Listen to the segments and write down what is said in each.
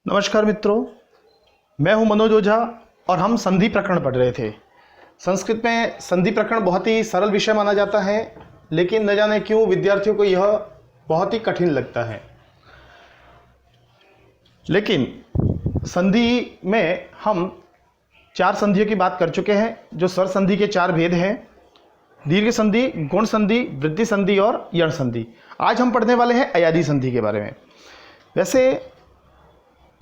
नमस्कार मित्रों, मैं हूं मनोज ओझा और हम संधि प्रकरण पढ़ रहे थे। संस्कृत में संधि प्रकरण बहुत ही सरल विषय माना जाता है, लेकिन न जाने क्यों विद्यार्थियों को यह बहुत ही कठिन लगता है। लेकिन संधि में हम 4 संधियों की बात कर चुके हैं, जो स्वर संधि के 4 भेद हैं: दीर्घ संधि, गुण संधि, वृद्धि संधि और यण संधि। आज हम पढ़ने वाले हैं अयादी संधि के बारे में। वैसे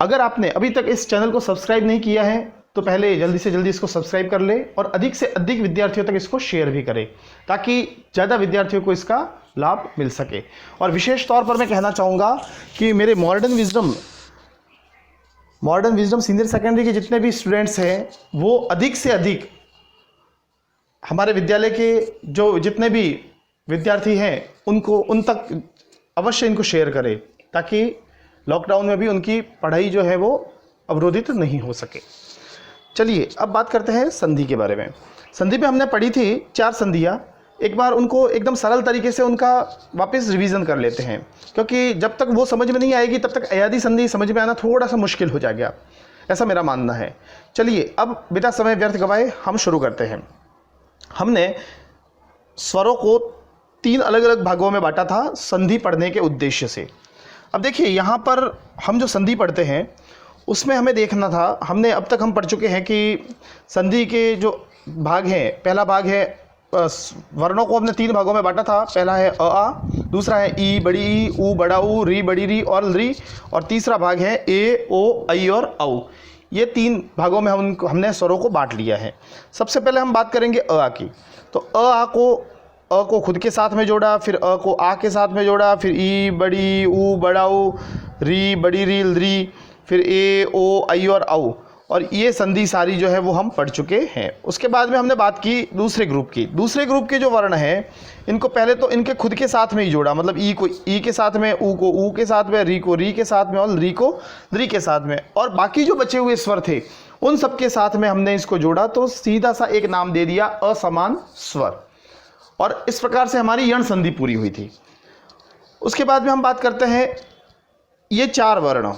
अगर आपने अभी तक इस चैनल को सब्सक्राइब नहीं किया है तो पहले जल्दी से जल्दी इसको सब्सक्राइब कर ले और अधिक से अधिक विद्यार्थियों तक इसको शेयर भी करें, ताकि ज़्यादा विद्यार्थियों को इसका लाभ मिल सके। और विशेष तौर पर मैं कहना चाहूँगा कि मेरे मॉडर्न विजडम सीनियर सेकेंडरी के जितने भी स्टूडेंट्स हैं, वो अधिक से अधिक हमारे विद्यालय के जो जितने भी विद्यार्थी हैं उन तक अवश्य इनको शेयर करें, ताकि लॉकडाउन में भी उनकी पढ़ाई जो है वो अवरोधित नहीं हो सके। चलिए अब बात करते हैं संधि के बारे में। संधि पे हमने पढ़ी थी 4 संधियाँ। एक बार उनको एकदम सरल तरीके से उनका वापस रिवीजन कर लेते हैं, क्योंकि जब तक वो समझ में नहीं आएगी तब तक अयादी संधि समझ में आना थोड़ा सा मुश्किल हो जाएगा, ऐसा मेरा मानना है। चलिए अब बिना समय व्यर्थ गवाए हम शुरू करते हैं। हमने स्वरों को 3 अलग अलग भागों में बांटा था संधि पढ़ने के उद्देश्य से। अब देखिए, यहाँ पर हम जो संधि पढ़ते हैं उसमें हमें देखना था, हमने अब तक हम पढ़ चुके हैं कि संधि के जो भाग हैं, पहला भाग है वर्णों को हमने 3 भागों में बांटा था। पहला है अ आ, दूसरा है ई बड़ी ई, ऊ बड़ा ऊ, री बड़ी री और री, और तीसरा भाग है ए ओ ऐ और औ। ये 3 भागों में हमने स्वरों को बांट लिया है। सबसे पहले हम बात करेंगे अ आ की। तो अ को खुद के साथ में जोड़ा, फिर अ को आ के साथ में जोड़ा, फिर ई बड़ी ऊ बड़ा ऊ, री बड़ी री री, फिर ए ओ ऐ और औ। और ये संधि सारी जो है वो हम पढ़ चुके हैं। उसके बाद में हमने बात की दूसरे ग्रुप की। दूसरे ग्रुप के जो वर्ण हैं, इनको पहले तो इनके खुद के साथ में ही जोड़ा, मतलब ई को ई के साथ में, ऊ को ऊ के साथ में, री को री के साथ में और री को री के साथ में, और बाकी जो बचे हुए स्वर थे उन सब के साथ में हमने इसको जोड़ा, तो सीधा सा एक नाम दे दिया असमान स्वर। और इस प्रकार से हमारी यण संधि पूरी हुई थी। उसके बाद में हम बात करते हैं ये 4 वर्ण,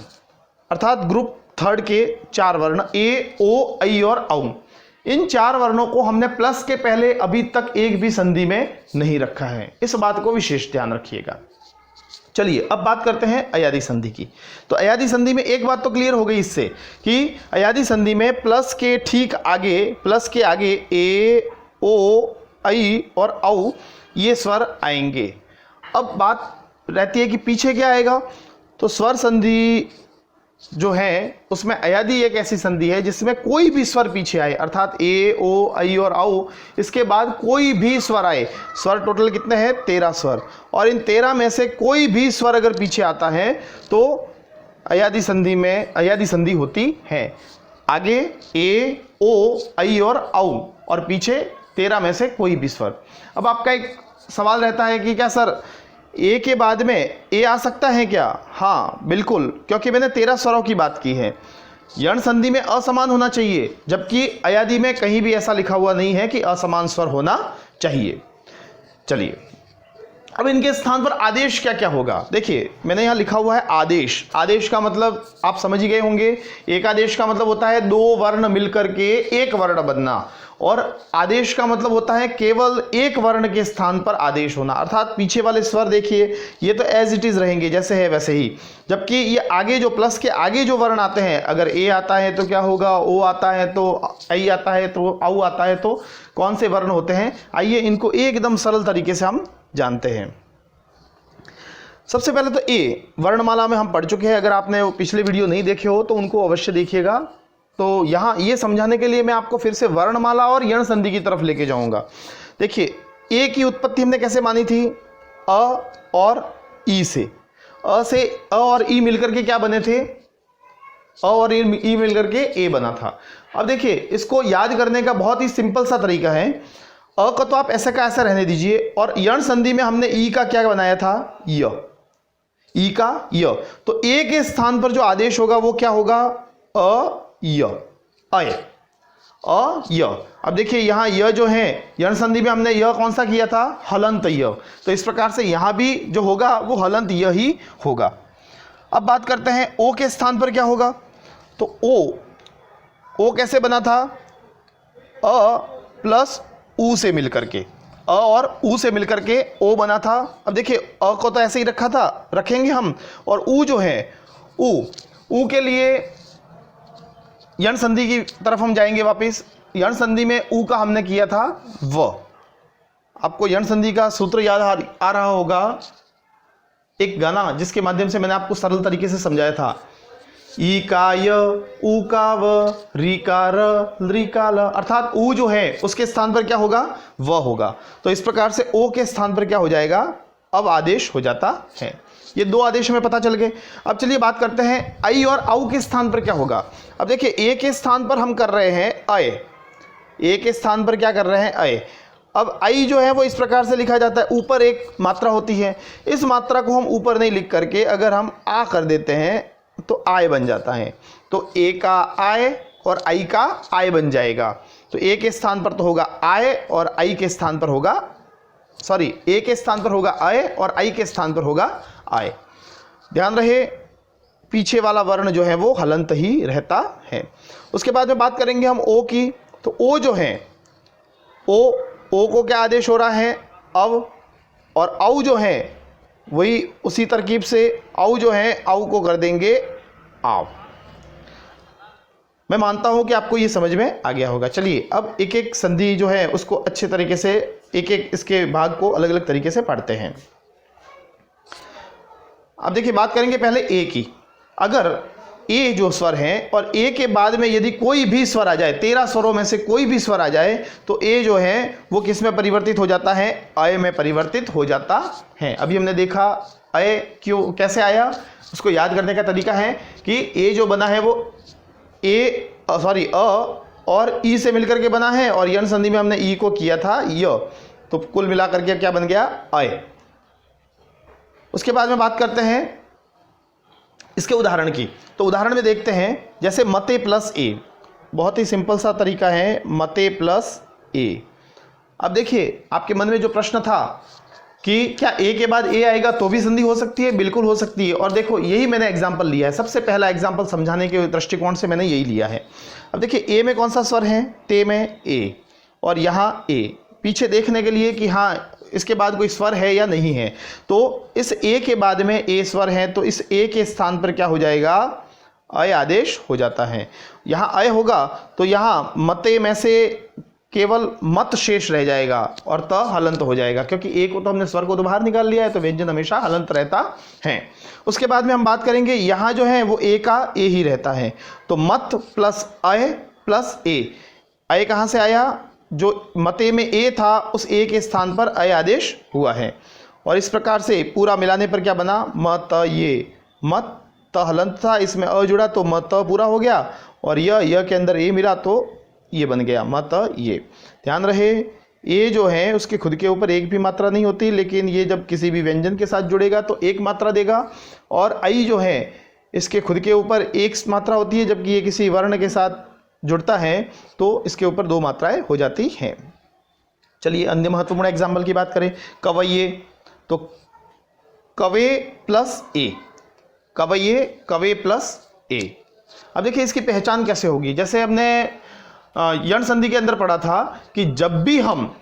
अर्थात ग्रुप 3 के 4 वर्ण ए ओ ऐ और औ। इन 4 वर्णों को हमने प्लस के पहले अभी तक एक भी संधि में नहीं रखा है, इस बात को विशेष ध्यान रखिएगा। चलिए अब बात करते हैं अयादी संधि की। तो अयादी संधि में एक बात तो क्लियर हो गई इससे कि अयादी संधि में प्लस के ठीक आगे, प्लस के आगे ए ओ ऐ और औ ये स्वर आएंगे। अब बात रहती है कि पीछे क्या आएगा। तो स्वर संधि जो है उसमें अयादी एक ऐसी संधि है जिसमें कोई भी स्वर पीछे आए, अर्थात ए ओ ऐ और औ, इसके बाद कोई भी स्वर आए। स्वर टोटल कितने हैं? 13 स्वर, और इन 13 में से कोई भी स्वर अगर पीछे आता है तो अयादी संधि में अयादी संधि होती है। आगे ए ओ ऐ और औ, और पीछे 13 में से कोई भी स्वर। अब आपका एक सवाल रहता है कि क्या सर ए के बाद में ए आ सकता है क्या? हाँ बिल्कुल, क्योंकि मैंने 13 स्वरों की बात की है। यण संधि में असमान होना चाहिए, जबकि अयादी में कहीं भी ऐसा लिखा हुआ नहीं है कि असमान स्वर होना चाहिए। चलिए अब इनके स्थान पर आदेश क्या क्या होगा। देखिए मैंने यहाँ लिखा हुआ है आदेश। आदेश का मतलब आप समझ ही गए होंगे। एक आदेश का मतलब होता है 2 वर्ण मिलकर के एक वर्ण बनना, और आदेश का मतलब होता है केवल एक वर्ण के स्थान पर आदेश होना, अर्थात पीछे वाले स्वर देखिए ये तो एज इट इज रहेंगे, जैसे है वैसे ही। जबकि ये आगे जो प्लस के आगे जो वर्ण आते हैं, अगर ए आता है तो क्या होगा, ओ आता है तो ऐ आता है तो औ आता है, तो कौन से वर्ण होते हैं, आइए इनको एकदम सरल तरीके से हम जानते हैं। सबसे पहले तो ए वर्णमाला में हम पढ़ चुके हैं। अगर आपने वो पिछले वीडियो नहीं देखे हो तो उनको अवश्य देखिएगा। तो यहाँ ये समझाने के लिए मैं आपको फिर से वर्णमाला और यण संधि की तरफ लेके जाऊंगा। देखिए ए की उत्पत्ति हमने कैसे मानी थी? अ और ई से। अ से अ और ई मिलकर के क्या बने थे? अ और ई मिलकर के ए बना था। अब देखिए इसको याद करने का बहुत ही सिंपल सा तरीका है। अ का तो आप ऐसा का ऐसा रहने दीजिए, और यण संधि में हमने ई का क्या बनाया था? य। ई का य। तो ए के स्थान पर जो आदेश होगा वो क्या होगा? अ य, अय, अ य। अब देखिए यहाँ य जो है यण संधि में हमने य कौन सा किया था? हलंत य। तो इस प्रकार से यहाँ भी जो होगा वो हलंत य ही होगा। अब बात करते हैं ओ के स्थान पर क्या होगा। तो ओ कैसे बना था, अ प्लस ऊ से मिलकर के, अ और ऊ से मिलकर के ओ बना था। अब देखिए अ को तो ऐसे ही रखा था, रखेंगे हम, और ऊ जो है ऊ के लिए यण संधि की तरफ हम जाएंगे वापस। यण संधि में ऊ का हमने किया था व। आपको यण संधि का सूत्र याद आ रहा होगा, एक गाना जिसके माध्यम से मैंने आपको सरल तरीके से समझाया था, ई का य, ऊ का व, री का र, ली का ल, अर्थात ऊ जो है उसके स्थान पर क्या होगा, व होगा। तो इस प्रकार से ओ के स्थान पर क्या हो जाएगा, अब आदेश हो जाता है। ये दो आदेश हमें पता चल गए। अब चलिए बात करते हैं आई और आउ के स्थान पर क्या होगा। अब देखिए ए के स्थान पर हम कर रहे हैं अय, ए के स्थान पर क्या कर रहे हैं, अय। अब आई जो है वो इस प्रकार से लिखा जाता है, ऊपर एक मात्रा होती है, इस मात्रा को हम ऊपर नहीं लिख करके अगर हम आ कर देते हैं तो आय बन जाता है। तो ए का आय और आई का आय बन जाएगा। तो ए के स्थान पर तो होगा आय और आई के स्थान पर होगा, सॉरी, ए के स्थान पर होगा आय और आई के स्थान पर होगा आय। ध्यान रहे पीछे वाला वर्ण जो है वो हलंत ही रहता है। उसके बाद में बात करेंगे हम ओ की। तो ओ जो है, ओ को क्या आदेश हो रहा है, अव, और औ जो है वही उसी तरकीब से औ जो है औ को कर देंगे आव। मैं मानता हूं कि आपको ये समझ में आ गया होगा। चलिए अब एक एक संधि जो है उसको अच्छे तरीके से, एक एक इसके भाग को अलग अलग तरीके से पढ़ते हैं। अब देखिए बात करेंगे पहले ए की। अगर ए जो स्वर है और ए के बाद में यदि कोई भी स्वर आ जाए, 13 स्वरों में से कोई भी स्वर आ जाए, तो ए जो है वो किस में परिवर्तित हो जाता है, अय में परिवर्तित हो जाता है। अभी हमने देखा अय क्यों कैसे आया, उसको याद करने का तरीका है कि ए जो बना है वो अ और ई से मिलकर के बना है, और यण संधि में हमने ई को किया था य, तो कुल मिलाकर के क्या बन गया, अय। उसके बाद में बात करते हैं इसके उदाहरण की। तो उदाहरण में देखते हैं जैसे मते प्लस ए, बहुत ही सिंपल सा तरीका है, मते प्लस ए। अब देखिए आपके मन में जो प्रश्न था कि क्या ए के बाद ए आएगा तो भी संधि हो सकती है, बिल्कुल हो सकती है। और देखो यही मैंने एग्जाम्पल लिया है, सबसे पहला एग्जाम्पल समझाने के दृष्टिकोण से मैंने यही लिया है। अब देखिए ए में कौन सा स्वर है, ते में ए, और यहाँ ए, पीछे देखने के लिए कि हाँ इसके बाद कोई स्वर है या नहीं है। तो इस ए के बाद में ए स्वर है, तो इस ए के स्थान पर क्या हो जाएगा, अय आदेश हो जाता है। यहाँ अय होगा तो यहाँ मते में से केवल मत शेष रह जाएगा और त हलंत हो जाएगा, क्योंकि ए को तो हमने स्वर को तो बाहर निकाल लिया है, तो व्यंजन हमेशा हलंत रहता है। उसके बाद में हम बात करेंगे यहाँ जो है वो ए का ए ही रहता है, तो मत प्लस अय प्लस ए। अय कहाँ से आया, जो मते में ए था उस ए के स्थान पर अय आदेश हुआ है। और इस प्रकार से पूरा मिलाने पर क्या बना, मत ये, मत त हलंत था, इसमें अ जुड़ा तो मत पूरा हो गया, और य के अंदर ए मिला तो ये बन गया मत ये। ध्यान रहे ए जो है उसके खुद के ऊपर एक भी मात्रा नहीं होती, लेकिन ये जब किसी भी व्यंजन के साथ जुड़ेगा तो एक मात्रा देगा। और आई जो है इसके खुद के ऊपर एक मात्रा होती है, जबकि ये किसी वर्ण के साथ जुड़ता है तो इसके ऊपर दो मात्राएं हो जाती हैं। चलिए अन्य महत्वपूर्ण एग्जाम्पल की बात करें, कवये, तो कवे प्लस ए, कवये, कवे प्लस ए। अब देखिए इसकी पहचान कैसे होगी। जैसे हमने यण संधि के अंदर पढ़ा था कि जब भी हम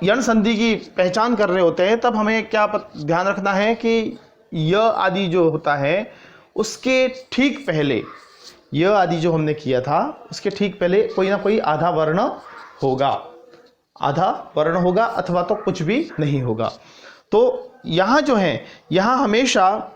यण संधि की पहचान कर रहे होते हैं तब हमें क्या ध्यान रखना है कि य आदि जो होता है उसके ठीक पहले, य आदि जो हमने किया था उसके ठीक पहले कोई ना कोई आधा वर्ण होगा, आधा वर्ण होगा अथवा तो कुछ भी नहीं होगा। तो यहाँ जो है, यहाँ हमेशा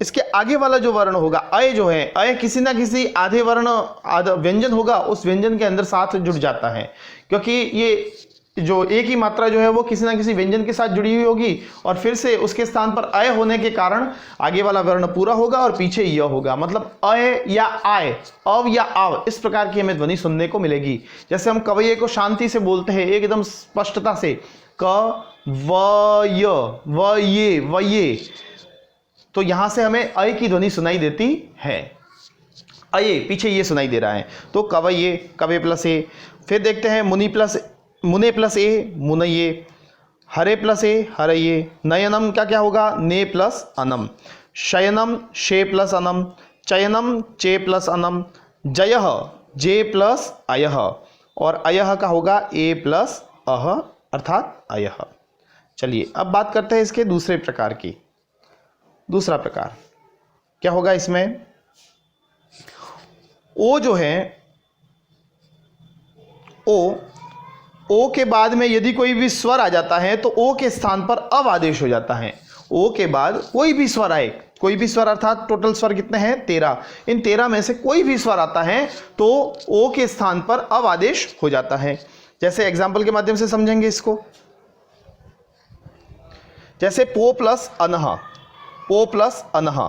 इसके आगे वाला जो वर्ण होगा अय जो है, अय किसी ना किसी आधे वर्ण, आधा व्यंजन होगा उस व्यंजन के अंदर साथ जुड़ जाता है, क्योंकि ये जो एक ही मात्रा जो है वो किसी ना किसी व्यंजन के साथ जुड़ी हुई होगी, और फिर से उसके स्थान पर अय होने के कारण आगे वाला वर्ण पूरा होगा और पीछे य होगा। मतलब अय या आय, अव या आव, इस प्रकार की हमें ध्वनि सुनने को मिलेगी। जैसे हम कवये को शांति से बोलते हैं एकदम स्पष्टता से, क व ये व ये, तो यहां से हमें अय की ध्वनि सुनाई देती है। अये पीछे ये सुनाई दे रहा है, तो कवये, कवे प्लस ए। फिर देखते हैं मुने प्लस ए, मुनये, हरे प्लस ए, हरये। नयनम का क्या होगा, ने प्लस अनम। शयनम शे प्लस अनम, चयनम चे प्लस अनम, जयः जे प्लस अयः, और अयः का होगा ए प्लस अह अर्थात अयः। चलिए अब बात करते हैं इसके दूसरे प्रकार की। दूसरा प्रकार क्या होगा इसमें, ओ जो है ओ के बाद में यदि कोई भी स्वर आ जाता है तो ओ के स्थान पर अव आदेश हो जाता है। ओ के बाद कोई भी स्वर आए, कोई भी स्वर अर्थात टोटल स्वर कितने हैं 13, इन 13 में से कोई भी स्वर आता है तो ओ के स्थान पर अव आदेश हो जाता है। जैसे एग्जाम्पल के माध्यम से समझेंगे इसको, जैसे पो प्लस अनहा, पो प्लस अनहा,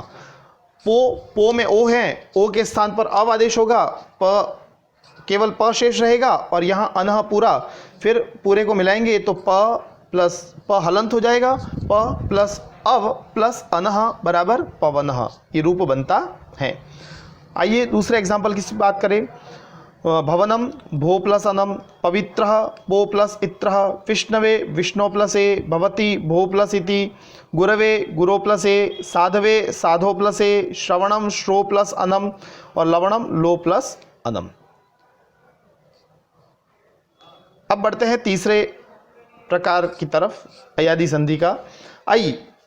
पो में ओ है, ओ के स्थान पर अव आदेश होगा, प केवल प शेष रहेगा और यहाँ अनह पूरा, फिर पूरे को मिलाएंगे तो प प्लस प हलंत हो जाएगा, प प्लस अव प्लस अनह बराबर पवनः, ये रूप बनता है। आइए दूसरे एग्जाम्पल की बात करें। भवनम भो प्लस अनम, पवित्रः पो प्लस इत्रः, विष्णवे विष्णो प्लस ए, भवति भो प्लस इति, गुरवे गुरो प्लस ए, साधवे साधो प्लस ए, श्रवणम श्रो प्लस अनम और लवणम लो प्लस अनम। अब बढ़ते हैं तीसरे प्रकार की तरफ, अयादि संधि का।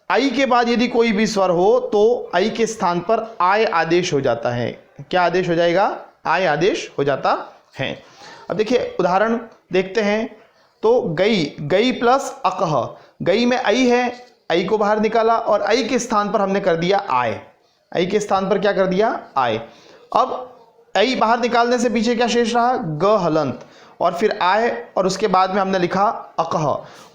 आई के बाद यदि कोई भी स्वर हो तो आई के स्थान पर आय आदेश हो जाता है। क्या आदेश हो जाएगा, आय आदेश हो जाता है। अब देखिए उदाहरण देखते हैं, तो गई प्लस अकह, गई में आई है, आई को बाहर निकाला और आई के स्थान पर हमने कर दिया आय, आई के स्थान पर क्या कर दिया आय। अब आई बाहर निकालने से पीछे क्या शेष रहा, ग हलंत, और फिर आय और उसके बाद में हमने लिखा अकह,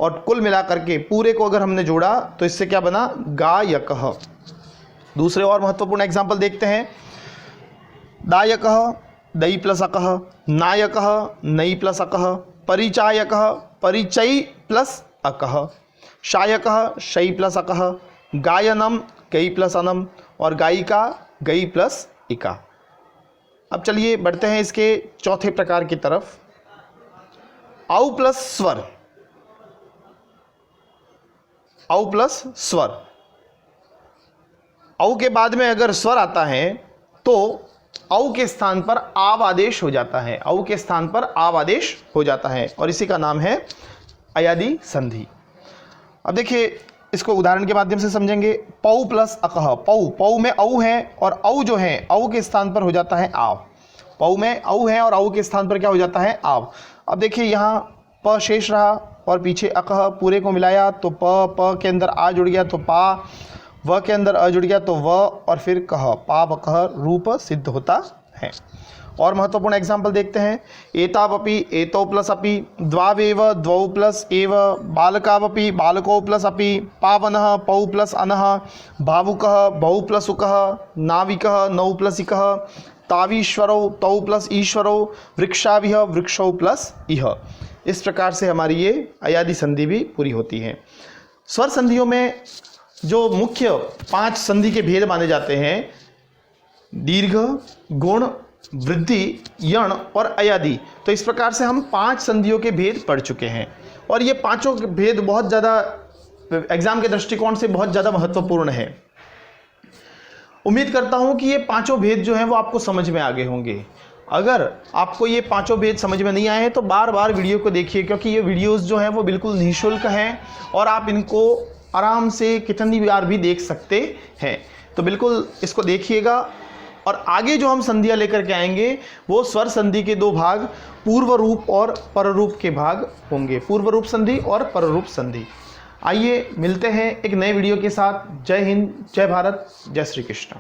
और कुल मिलाकर के पूरे को अगर हमने जोड़ा तो इससे क्या बना, गायकः। दूसरे और महत्वपूर्ण एग्जाम्पल देखते हैं। दायकः दई प्लस अकह, नायकः नई प्लस अकह, परिचायकः परिचय प्लस अकह, शायकः शई प्लस अकह, गायनम गई प्लस अनम और गायिका गई प्लस इका। अब चलिए बढ़ते हैं इसके चौथे प्रकार की तरफ, औ प्लस स्वर। औ प्लस स्वर, औ के बाद में अगर स्वर आता है तो औ के स्थान पर आव आदेश हो जाता है, औ के स्थान पर आव आदेश हो जाता है और इसी का नाम है अयादि संधि। अब देखिए इसको उदाहरण के माध्यम से समझेंगे। पौ प्लस अकह, पौ में औ है और औ जो है औ के स्थान पर हो जाता है आव, पौ में औ है और औ के स्थान पर क्या हो जाता है आव। अब देखिए यहाँ प शेष रहा और पीछे अकह, पूरे को मिलाया तो प के अंदर आ जुड़ गया तो पा, व के अंदर अ जुड़ गया तो व, और फिर कह, पा व कह रूप सिद्ध होता है। और महत्वपूर्ण एग्जाम्पल देखते हैं। एतावपि एतो प्लस अपि, द्वावेव द्वौ प्लस एव, बालकावपि बालको प्लस अपि, पावनः पौ प्लस अनः, भावुकः बहु प्लस उकः, नाविकः नौ प्लस इकः, तावीश्वरौ तौ प्लस ईश्वरौ, वृक्षाविह वृक्षौ प्लस इह। इस प्रकार से हमारी ये अयादि संधि भी पूरी होती है। स्वर संधियों में जो मुख्य 5 संधि के भेद माने जाते हैं, दीर्घ, गुण, वृद्धि, यण और अयादि, तो इस प्रकार से हम 5 संधियों के भेद पढ़ चुके हैं और ये पांचों भेद बहुत ज़्यादा एग्जाम के दृष्टिकोण से बहुत ज़्यादा महत्वपूर्ण है। उम्मीद करता हूं कि ये पांचों भेद जो हैं वो आपको समझ में आ गए होंगे। अगर आपको ये पांचों भेद समझ में नहीं आए हैं तो बार बार वीडियो को देखिए, क्योंकि ये वीडियोस जो हैं वो बिल्कुल निःशुल्क हैं और आप इनको आराम से कितनी बार भी देख सकते हैं। तो बिल्कुल इसको देखिएगा। और आगे जो हम संधियाँ लेकर के आएंगे वो स्वर संधि के 2 भाग, पूर्व रूप और पररूप के भाग होंगे, पूर्व रूप संधि और पररूप संधि। आइए मिलते हैं एक नए वीडियो के साथ। जय हिंद, जय भारत, जय श्री कृष्ण।